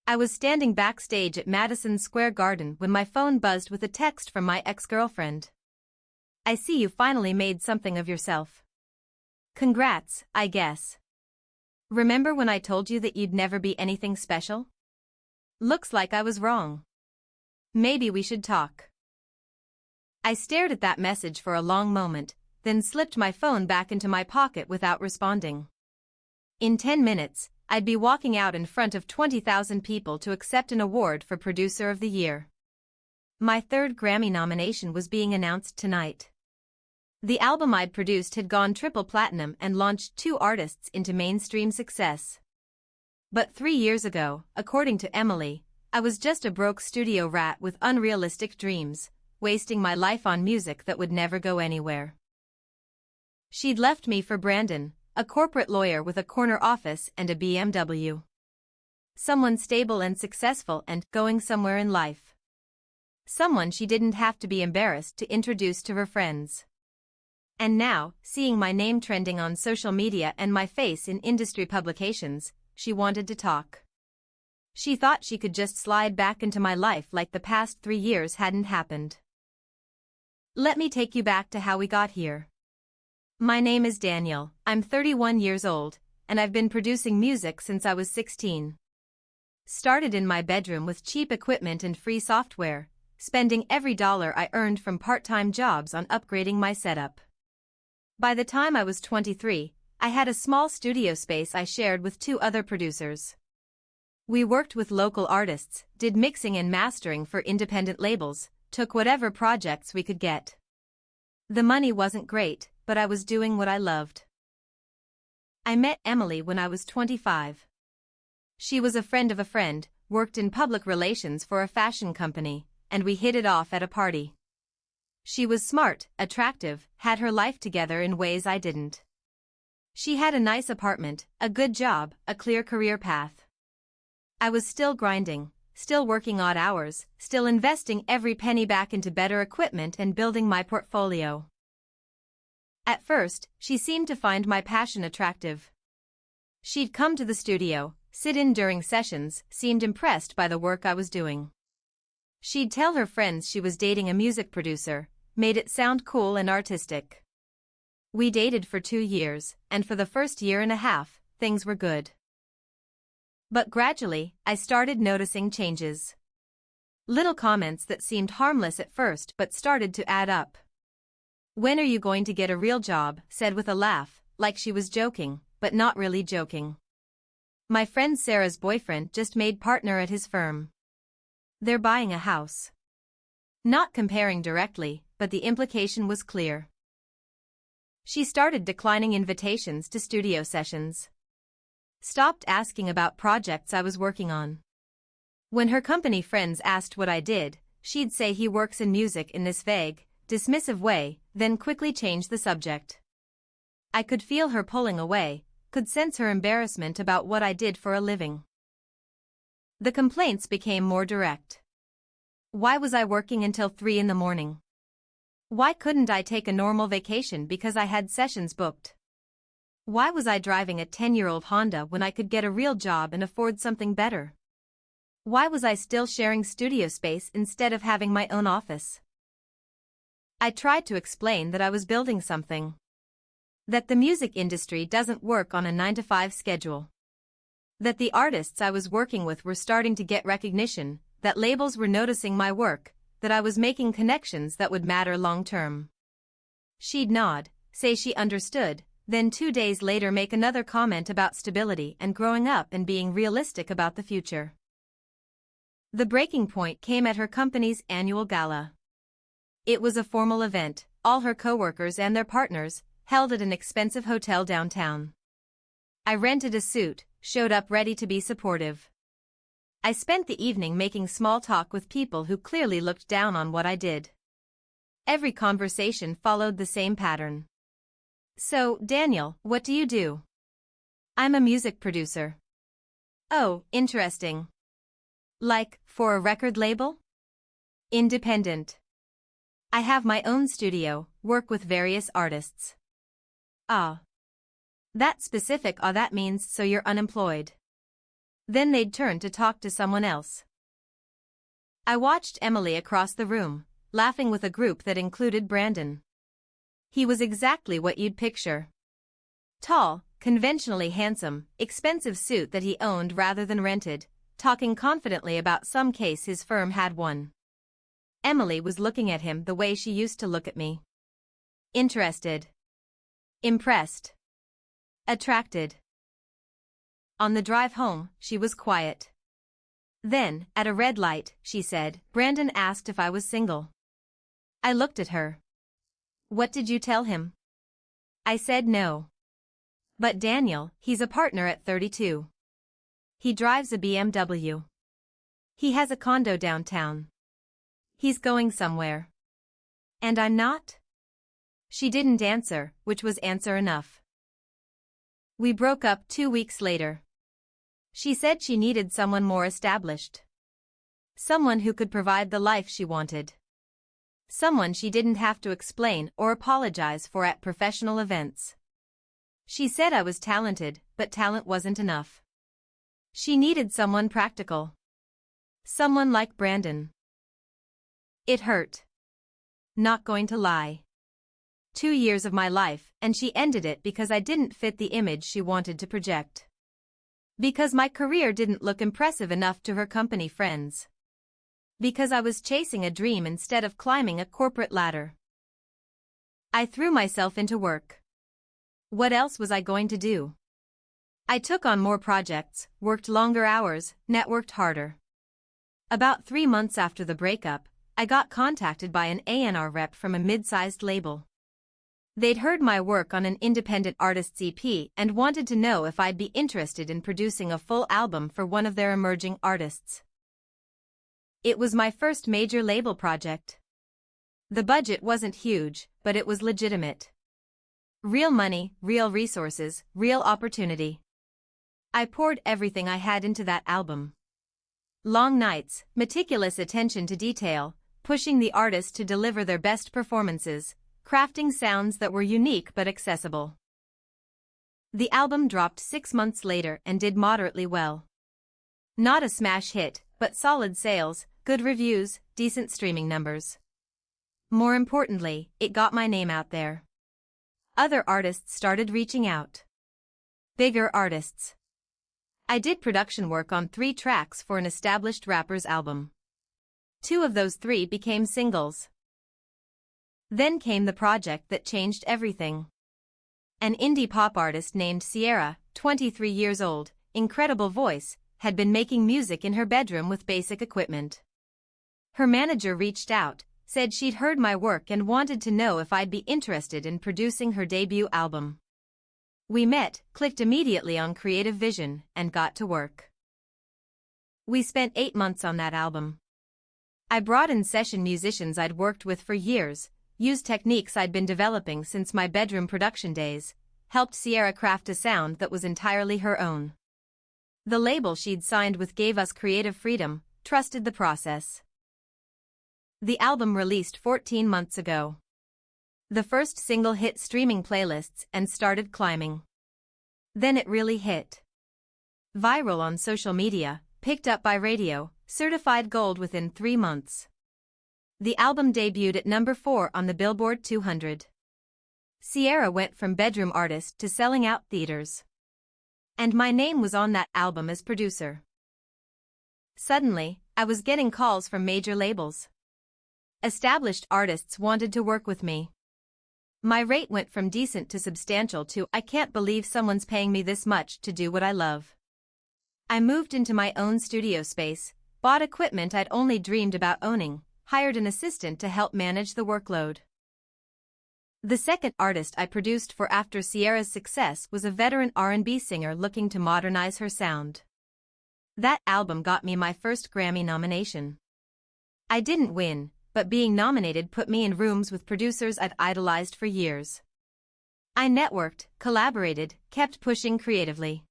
I was standing backstage at Madison Square Garden when my phone buzzed with a text from my ex-girlfriend. "I see you finally made something of yourself. Congrats, I guess. Remember when I told you that you'd never be anything special? Looks like I was wrong. Maybe we should talk." I stared at that message for a long moment, then slipped my phone back into my pocket without responding. In 10 minutes, I'd be walking out in front of 20,000 people to accept an award for Producer of the Year. My third Grammy nomination was being announced tonight. The album I'd produced had gone triple platinum and launched 2 artists into mainstream success. But 3 years ago, according to Emily, I was just a broke studio rat with unrealistic dreams, wasting my life on music that would never go anywhere. She'd left me for Brandon, a corporate lawyer with a corner office and a BMW. Someone stable and successful and going somewhere in life. Someone she didn't have to be embarrassed to introduce to her friends. And now, seeing my name trending on social media and my face in industry publications, she wanted to talk. She thought she could just slide back into my life like the past 3 years hadn't happened. Let me take you back to how we got here. My name is Daniel, I'm 31 years old, and I've been producing music since I was 16. Started in my bedroom with cheap equipment and free software, spending every dollar I earned from part-time jobs on upgrading my setup. By the time I was 23, I had a small studio space I shared with 2 other producers. We worked with local artists, did mixing and mastering for independent labels, took whatever projects we could get. The money wasn't great, but I was doing what I loved. I met Emily when I was 25. She was a friend of a friend, worked in public relations for a fashion company, and we hit it off at a party. She was smart, attractive, had her life together in ways I didn't. She had a nice apartment, a good job, a clear career path. I was still grinding, still working odd hours, still investing every penny back into better equipment and building my portfolio. At first, she seemed to find my passion attractive. She'd come to the studio, sit in during sessions, seemed impressed by the work I was doing. She'd tell her friends she was dating a music producer, made it sound cool and artistic. We dated for 2 years, and for the first year and a half, things were good. But gradually, I started noticing changes. Little comments that seemed harmless at first but started to add up. "When are you going to get a real job?" said with a laugh, like she was joking, but not really joking. My friend Sarah's boyfriend just made partner at his firm. They're buying a house. Not comparing directly, but the implication was clear. She started declining invitations to studio sessions. Stopped asking about projects I was working on. When her company friends asked what I did, she'd say he works in music in this vague, dismissive way, then quickly change the subject. I could feel her pulling away, could sense her embarrassment about what I did for a living. The complaints became more direct. Why was I working until 3 in the morning? Why couldn't I take a normal vacation because I had sessions booked? Why was I driving a 10-year-old Honda when I could get a real job and afford something better? Why was I still sharing studio space instead of having my own office? I tried to explain that I was building something. That the music industry doesn't work on a 9-to-5 schedule. That the artists I was working with were starting to get recognition, that labels were noticing my work, that I was making connections that would matter long-term. She'd nod, say she understood, then 2 days later make another comment about stability and growing up and being realistic about the future. The breaking point came at her company's annual gala. It was a formal event, all her coworkers and their partners, held at an expensive hotel downtown. I rented a suit, showed up ready to be supportive. I spent the evening making small talk with people who clearly looked down on what I did. Every conversation followed the same pattern. "So, Daniel, what do you do?" "I'm a music producer." "Oh, interesting. Like, for a record label?" "Independent. I have my own studio, work with various artists." "Ah. That specific. That means so you're unemployed." Then they'd turn to talk to someone else. I watched Emily across the room, laughing with a group that included Brandon. He was exactly what you'd picture. Tall, conventionally handsome, expensive suit that he owned rather than rented, talking confidently about some case his firm had won. Emily was looking at him the way she used to look at me. Interested. Impressed. Attracted. On the drive home, she was quiet. Then, at a red light, she said, "Brandon asked if I was single." I looked at her. "What did you tell him?" I said no. "But Daniel, he's a partner at 32. He drives a BMW. He has a condo downtown. He's going somewhere. And I'm not?" She didn't answer, which was answer enough. We broke up 2 weeks later. She said she needed someone more established. Someone who could provide the life she wanted. Someone she didn't have to explain or apologize for at professional events. She said I was talented, but talent wasn't enough. She needed someone practical. Someone like Brandon. It hurt. Not going to lie. 2 years of my life, and she ended it because I didn't fit the image she wanted to project. Because my career didn't look impressive enough to her company friends. Because I was chasing a dream instead of climbing a corporate ladder. I threw myself into work. What else was I going to do? I took on more projects, worked longer hours, networked harder. About 3 months after the breakup, I got contacted by an A&R rep from a mid-sized label. They'd heard my work on an independent artist's EP and wanted to know if I'd be interested in producing a full album for one of their emerging artists. It was my first major label project. The budget wasn't huge, but it was legitimate. Real money, real resources, real opportunity. I poured everything I had into that album. Long nights, meticulous attention to detail, pushing the artist to deliver their best performances, crafting sounds that were unique but accessible. The album dropped 6 months later and did moderately well. Not a smash hit, but solid sales, good reviews, decent streaming numbers. More importantly, it got my name out there. Other artists started reaching out. Bigger artists. I did production work on 3 tracks for an established rapper's album. 2 of those 3 became singles. Then came the project that changed everything. An indie pop artist named Sierra, 23 years old, incredible voice, had been making music in her bedroom with basic equipment. Her manager reached out, said she'd heard my work and wanted to know if I'd be interested in producing her debut album. We met, clicked immediately on creative vision, and got to work. We spent 8 months on that album. I brought in session musicians I'd worked with for years, used techniques I'd been developing since my bedroom production days, helped Sierra craft a sound that was entirely her own. The label she'd signed with gave us creative freedom, trusted the process. The album released 14 months ago. The first single hit streaming playlists and started climbing. Then it really hit. Viral on social media, picked up by radio, certified gold within 3 months. The album debuted at number 4 on the Billboard 200. Sierra went from bedroom artist to selling out theaters. And my name was on that album as producer. Suddenly, I was getting calls from major labels. Established artists wanted to work with me. My rate went from decent to substantial to "I can't believe someone's paying me this much to do what I love." I moved into my own studio space, bought equipment I'd only dreamed about owning, hired an assistant to help manage the workload. The second artist I produced for after Sierra's success was a veteran R&B singer looking to modernize her sound. That album got me my first Grammy nomination. I didn't win, but being nominated put me in rooms with producers I'd idolized for years. I networked, collaborated, kept pushing creatively.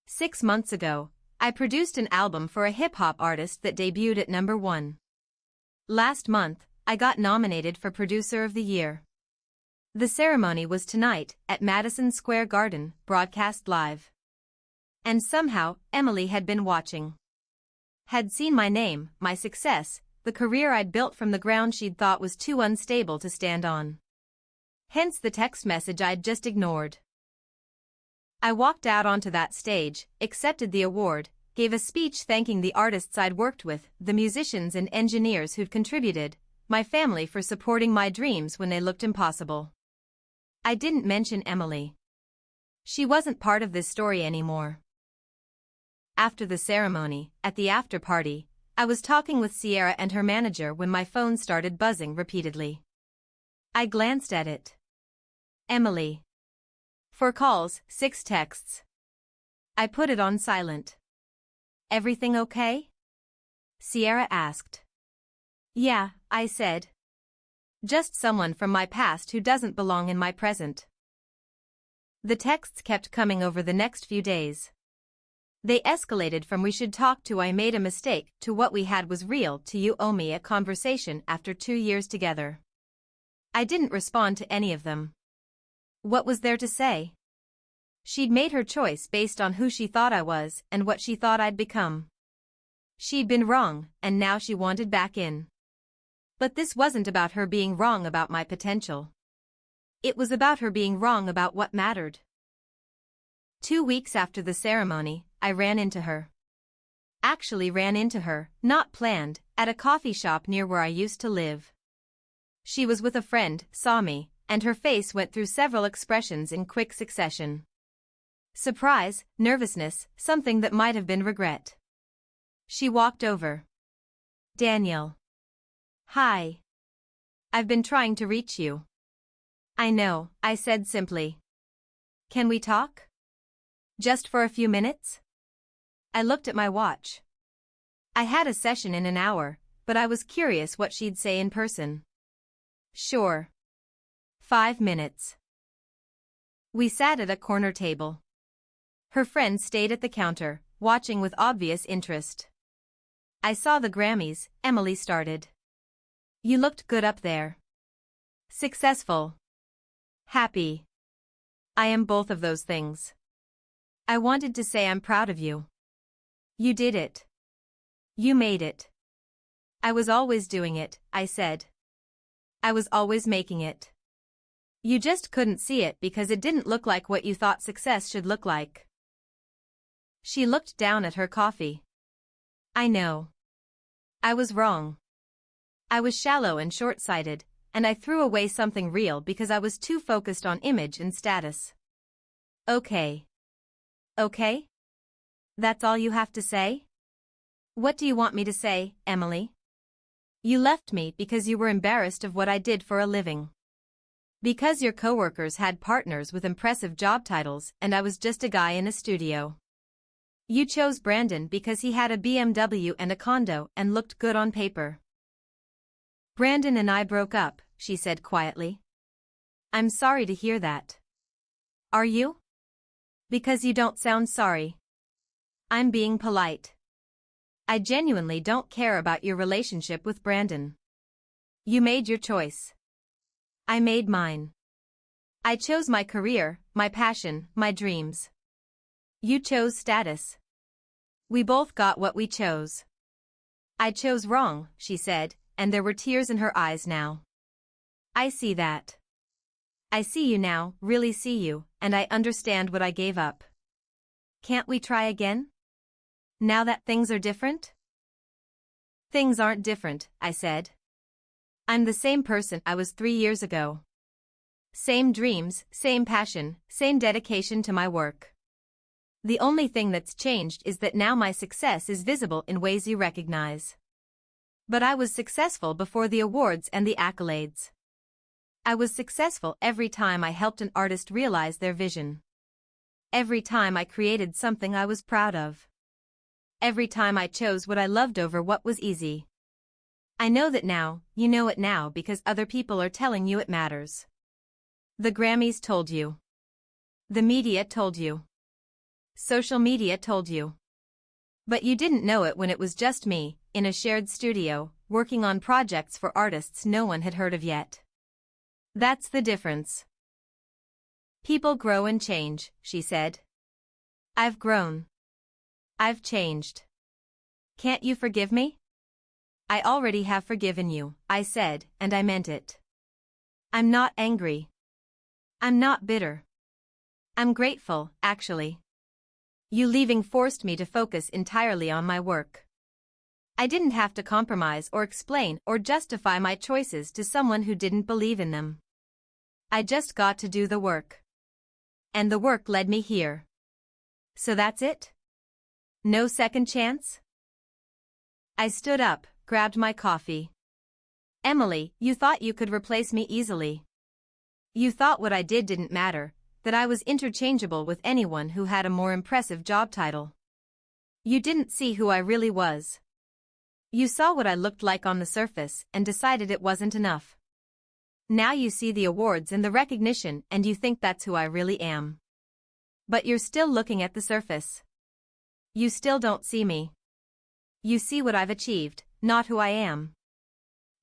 6 months ago, I produced an album for a hip-hop artist that debuted at number 1. Last month, I got nominated for Producer of the Year. The ceremony was tonight, at Madison Square Garden, broadcast live. And somehow, Emily had been watching. Had seen my name, my success, the career I'd built from the ground she'd thought was too unstable to stand on. Hence the text message I'd just ignored. I walked out onto that stage, accepted the award, gave a speech thanking the artists I'd worked with, the musicians and engineers who'd contributed, my family for supporting my dreams when they looked impossible. I didn't mention Emily. She wasn't part of this story anymore. After the ceremony, at the after party, I was talking with Sierra and her manager when my phone started buzzing repeatedly. I glanced at it. Emily. 4 calls, 6 texts. I put it on silent. Everything okay? Sierra asked. Yeah, I said. Just someone from my past who doesn't belong in my present. The texts kept coming over the next few days. They escalated from we should talk to I made a mistake to what we had was real to you owe me a conversation after 2 years together. I didn't respond to any of them. What was there to say? She'd made her choice based on who she thought I was and what she thought I'd become. She'd been wrong, and now she wanted back in. But this wasn't about her being wrong about my potential. It was about her being wrong about what mattered. 2 weeks after the ceremony, I ran into her. Actually ran into her, not planned, at a coffee shop near where I used to live. She was with a friend, saw me, and her face went through several expressions in quick succession. Surprise, nervousness, something that might have been regret. She walked over. Daniel. Hi. I've been trying to reach you. I know, I said simply. Can we talk? Just for a few minutes? I looked at my watch. I had a session in an hour, but I was curious what she'd say in person. Sure. 5 minutes. We sat at a corner table. Her friend stayed at the counter, watching with obvious interest. I saw the Grammys, Emily started. You looked good up there. Successful. Happy. I am both of those things. I wanted to say I'm proud of you. You did it. You made it. I was always doing it, I said. I was always making it. You just couldn't see it because it didn't look like what you thought success should look like. She looked down at her coffee. I know. I was wrong. I was shallow and short-sighted, and I threw away something real because I was too focused on image and status. Okay. Okay? That's all you have to say? What do you want me to say, Emily? You left me because you were embarrassed of what I did for a living. Because your coworkers had partners with impressive job titles and I was just a guy in a studio. You chose Brandon because he had a BMW and a condo and looked good on paper. Brandon and I broke up, she said quietly. I'm sorry to hear that. Are you? Because you don't sound sorry. I'm being polite. I genuinely don't care about your relationship with Brandon. You made your choice. I made mine. I chose my career, my passion, my dreams. You chose status. We both got what we chose. I chose wrong, she said, and there were tears in her eyes now. I see that. I see you now, really see you, and I understand what I gave up. Can't we try again? Now that things are different? Things aren't different, I said. I'm the same person I was 3 years ago. Same dreams, same passion, same dedication to my work. The only thing that's changed is that now my success is visible in ways you recognize. But I was successful before the awards and the accolades. I was successful every time I helped an artist realize their vision. Every time I created something I was proud of. Every time I chose what I loved over what was easy. I know that now, you know it now because other people are telling you it matters. The Grammys told you. The media told you. Social media told you. But you didn't know it when it was just me, in a shared studio, working on projects for artists no one had heard of yet. That's the difference. People grow and change, she said. I've grown. I've changed. Can't you forgive me? I already have forgiven you, I said, and I meant it. I'm not angry. I'm not bitter. I'm grateful, actually. You leaving forced me to focus entirely on my work. I didn't have to compromise or explain or justify my choices to someone who didn't believe in them. I just got to do the work. And the work led me here. So that's it? No second chance? I stood up, grabbed my coffee. Emily, you thought you could replace me easily. You thought what I did didn't matter, that I was interchangeable with anyone who had a more impressive job title. You didn't see who I really was. You saw what I looked like on the surface and decided it wasn't enough. Now you see the awards and the recognition and you think that's who I really am. But you're still looking at the surface. You still don't see me. You see what I've achieved, not who I am.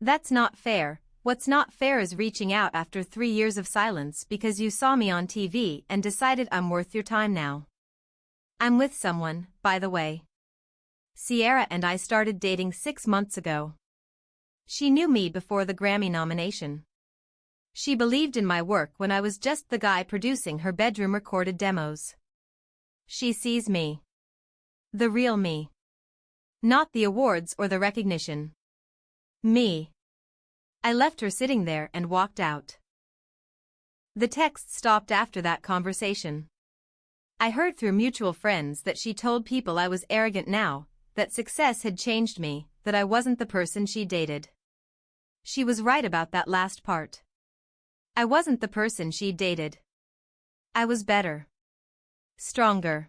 That's not fair. What's not fair is reaching out after 3 years of silence because you saw me on TV and decided I'm worth your time now. I'm with someone, by the way. Sierra and I started dating 6 months ago. She knew me before the Grammy nomination. She believed in my work when I was just the guy producing her bedroom recorded demos. She sees me. The real me. Not the awards or the recognition. Me. I left her sitting there and walked out. The text stopped after that conversation. I heard through mutual friends that she told people I was arrogant now, that success had changed me, that I wasn't the person she dated. She was right about that last part. I wasn't the person she dated. I was better. Stronger.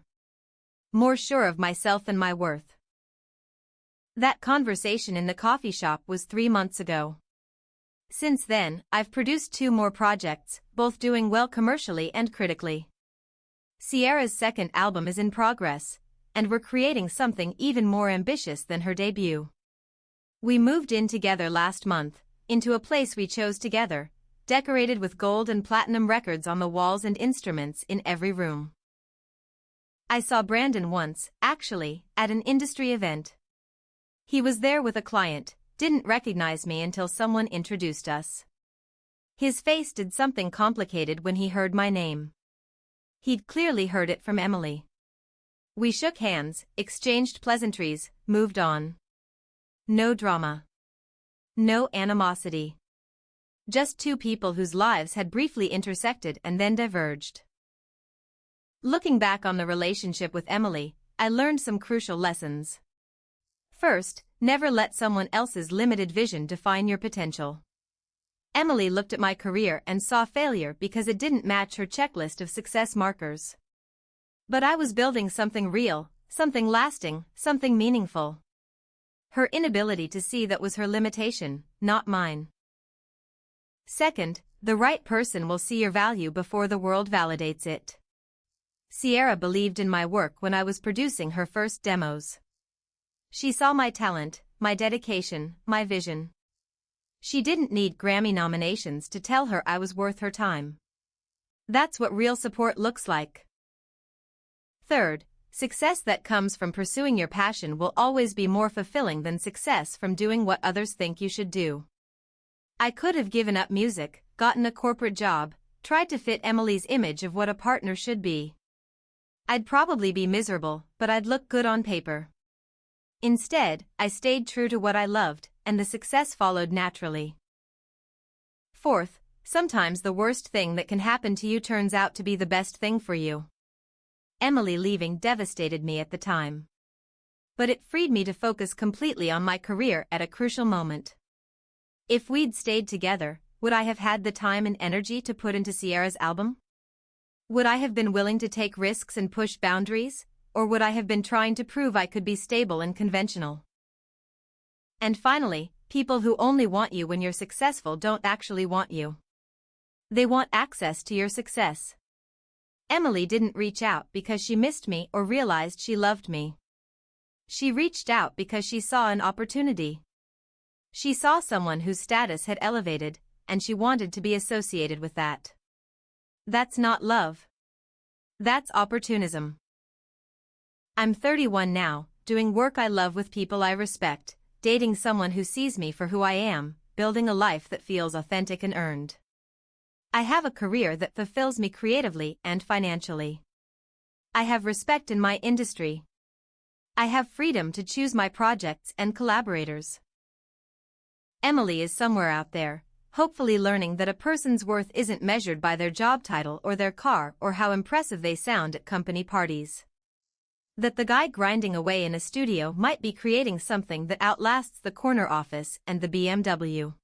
More sure of myself and my worth. That conversation in the coffee shop was 3 months ago. Since then, I've produced 2 more projects, both doing well commercially and critically. Sierra's second album is in progress, and we're creating something even more ambitious than her debut. We moved in together last month, into a place we chose together, decorated with gold and platinum records on the walls and instruments in every room. I saw Brandon once, actually, at an industry event. He was there with a client, didn't recognize me until someone introduced us. His face did something complicated when he heard my name. He'd clearly heard it from Emily. We shook hands, exchanged pleasantries, moved on. No drama. No animosity. Just 2 people whose lives had briefly intersected and then diverged. Looking back on the relationship with Emily, I learned some crucial lessons. First, never let someone else's limited vision define your potential. Emily looked at my career and saw failure because it didn't match her checklist of success markers. But I was building something real, something lasting, something meaningful. Her inability to see that was her limitation, not mine. Second, the right person will see your value before the world validates it. Sierra believed in my work when I was producing her first demos. She saw my talent, my dedication, my vision. She didn't need Grammy nominations to tell her I was worth her time. That's what real support looks like. Third, success that comes from pursuing your passion will always be more fulfilling than success from doing what others think you should do. I could have given up music, gotten a corporate job, tried to fit Emily's image of what a partner should be. I'd probably be miserable, but I'd look good on paper. Instead, I stayed true to what I loved, and the success followed naturally. Fourth, sometimes the worst thing that can happen to you turns out to be the best thing for you. Emily leaving devastated me at the time. But it freed me to focus completely on my career at a crucial moment. If we'd stayed together, would I have had the time and energy to put into Sierra's album? Would I have been willing to take risks and push boundaries, or would I have been trying to prove I could be stable and conventional? And finally, people who only want you when you're successful don't actually want you. They want access to your success. Emily didn't reach out because she missed me or realized she loved me. She reached out because she saw an opportunity. She saw someone whose status had elevated, and she wanted to be associated with that. That's not love. That's opportunism. I'm 31 now, doing work I love with people I respect, dating someone who sees me for who I am, building a life that feels authentic and earned. I have a career that fulfills me creatively and financially. I have respect in my industry. I have freedom to choose my projects and collaborators. Emily is somewhere out there, hopefully learning that a person's worth isn't measured by their job title or their car or how impressive they sound at company parties. That the guy grinding away in a studio might be creating something that outlasts the corner office and the BMW.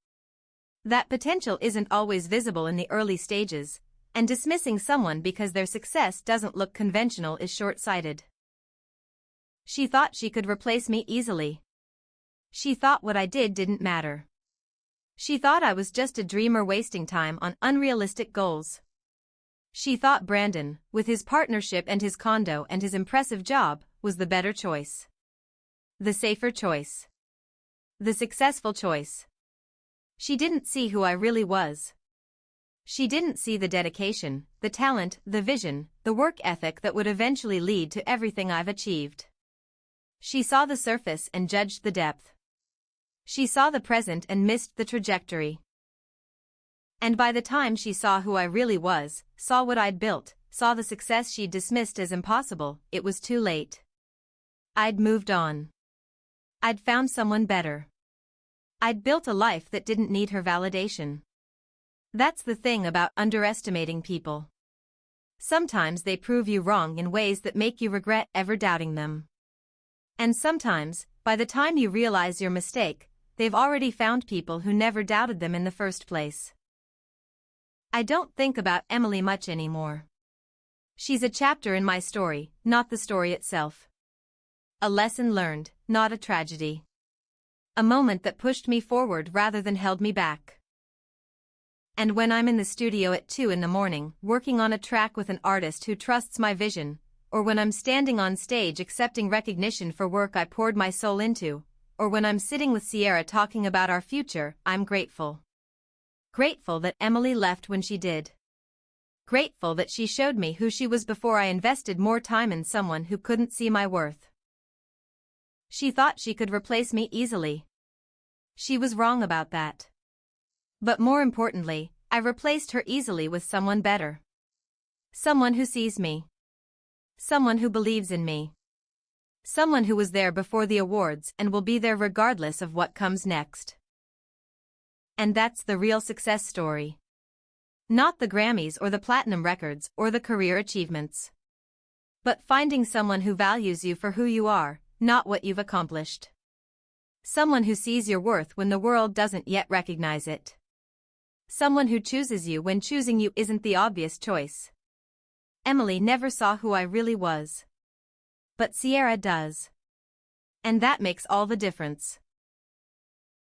That potential isn't always visible in the early stages, and dismissing someone because their success doesn't look conventional is short-sighted. She thought she could replace me easily. She thought what I did didn't matter. She thought I was just a dreamer wasting time on unrealistic goals. She thought Brandon, with his partnership and his condo and his impressive job, was the better choice. The safer choice. The successful choice. She didn't see who I really was. She didn't see the dedication, the talent, the vision, the work ethic that would eventually lead to everything I've achieved. She saw the surface and judged the depth. She saw the present and missed the trajectory. And by the time she saw who I really was, saw what I'd built, saw the success she'd dismissed as impossible, it was too late. I'd moved on. I'd found someone better. I'd built a life that didn't need her validation. That's the thing about underestimating people. Sometimes they prove you wrong in ways that make you regret ever doubting them. And sometimes, by the time you realize your mistake, they've already found people who never doubted them in the first place. I don't think about Emily much anymore. She's a chapter in my story, not the story itself. A lesson learned, not a tragedy. A moment that pushed me forward rather than held me back. And when I'm in the studio at 2 a.m, working on a track with an artist who trusts my vision, or when I'm standing on stage accepting recognition for work I poured my soul into, or when I'm sitting with Sierra talking about our future, I'm grateful. Grateful that Emily left when she did. Grateful that she showed me who she was before I invested more time in someone who couldn't see my worth. She thought she could replace me easily. She was wrong about that. But more importantly, I replaced her easily with someone better. Someone who sees me. Someone who believes in me. Someone who was there before the awards and will be there regardless of what comes next. And that's the real success story. Not the Grammys or the platinum records or the career achievements. But finding someone who values you for who you are, not what you've accomplished. Someone who sees your worth when the world doesn't yet recognize it. Someone who chooses you when choosing you isn't the obvious choice. Emily never saw who I really was. But Sierra does. And that makes all the difference.